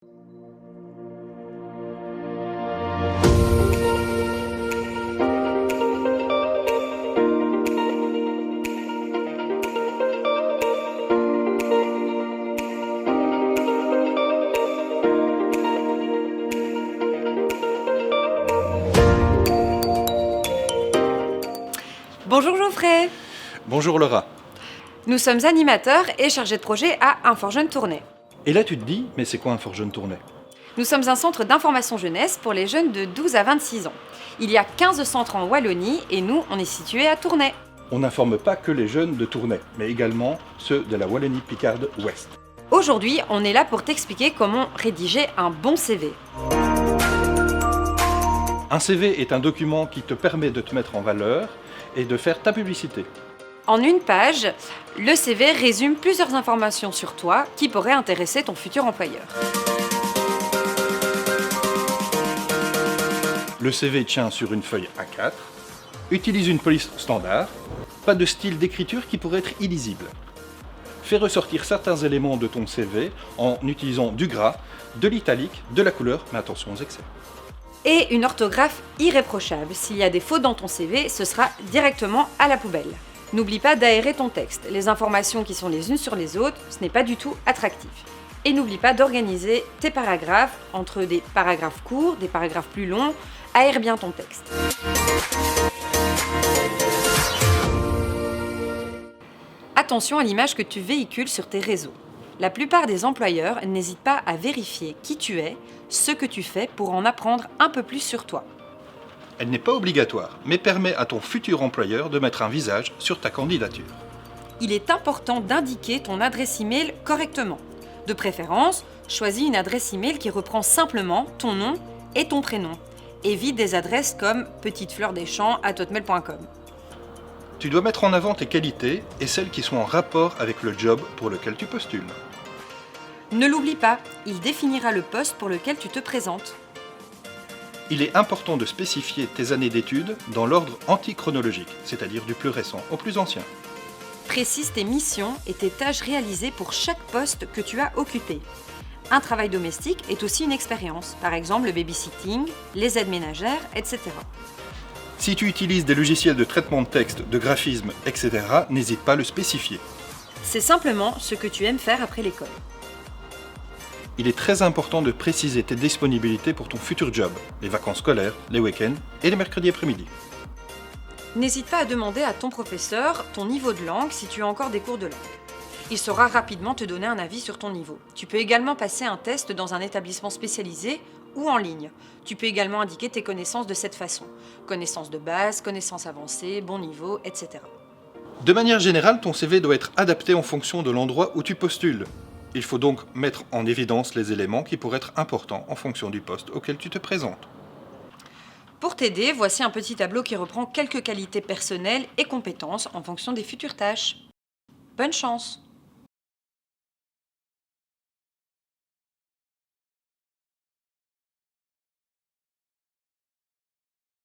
Bonjour Geoffrey. Bonjour Laura. Nous sommes animateurs et chargés de projet à Un Fort Jeune Tournai. Et là tu te dis, mais c'est quoi un Fort Jeune Tournai? Nous sommes un centre d'information jeunesse pour les jeunes de 12 à 26 ans. Il y a 15 centres en Wallonie et nous, on est situé à Tournai. On n'informe pas que les jeunes de Tournai, mais également ceux de la Wallonie-Picarde-Ouest. Aujourd'hui, on est là pour t'expliquer comment rédiger un bon CV. Un CV est un document qui te permet de te mettre en valeur et de faire ta publicité. En une page, le CV résume plusieurs informations sur toi qui pourraient intéresser ton futur employeur. Le CV tient sur une feuille A4, utilise une police standard, pas de style d'écriture qui pourrait être illisible. Fais ressortir certains éléments de ton CV en utilisant du gras, de l'italique, de la couleur, mais attention aux excès. Et une orthographe irréprochable. S'il y a des fautes dans ton CV, ce sera directement à la poubelle. N'oublie pas d'aérer ton texte. Les informations qui sont les unes sur les autres, ce n'est pas du tout attractif. Et n'oublie pas d'organiser tes paragraphes entre des paragraphes courts, des paragraphes plus longs. Aère bien ton texte. Attention à l'image que tu véhicules sur tes réseaux. La plupart des employeurs n'hésitent pas à vérifier qui tu es, ce que tu fais pour en apprendre un peu plus sur toi. Elle n'est pas obligatoire, mais permet à ton futur employeur de mettre un visage sur ta candidature. Il est important d'indiquer ton adresse email correctement. De préférence, choisis une adresse email qui reprend simplement ton nom et ton prénom. Évite des adresses comme petitefleurdeschamps@hotmail.com. Tu dois mettre en avant tes qualités et celles qui sont en rapport avec le job pour lequel tu postules. Ne l'oublie pas, il définira le poste pour lequel tu te présentes. Il est important de spécifier tes années d'études dans l'ordre antichronologique, c'est-à-dire du plus récent au plus ancien. Précise tes missions et tes tâches réalisées pour chaque poste que tu as occupé. Un travail domestique est aussi une expérience, par exemple le babysitting, les aides ménagères, etc. Si tu utilises des logiciels de traitement de texte, de graphisme, etc., n'hésite pas à le spécifier. C'est simplement ce que tu aimes faire après l'école. Il est très important de préciser tes disponibilités pour ton futur job, les vacances scolaires, les week-ends et les mercredis après-midi. N'hésite pas à demander à ton professeur ton niveau de langue si tu as encore des cours de langue. Il saura rapidement te donner un avis sur ton niveau. Tu peux également passer un test dans un établissement spécialisé ou en ligne. Tu peux également indiquer tes connaissances de cette façon. Connaissances de base, connaissances avancées, bon niveau, etc. De manière générale, ton CV doit être adapté en fonction de l'endroit où tu postules. Il faut donc mettre en évidence les éléments qui pourraient être importants en fonction du poste auquel tu te présentes. Pour t'aider, voici un petit tableau qui reprend quelques qualités personnelles et compétences en fonction des futures tâches. Bonne chance!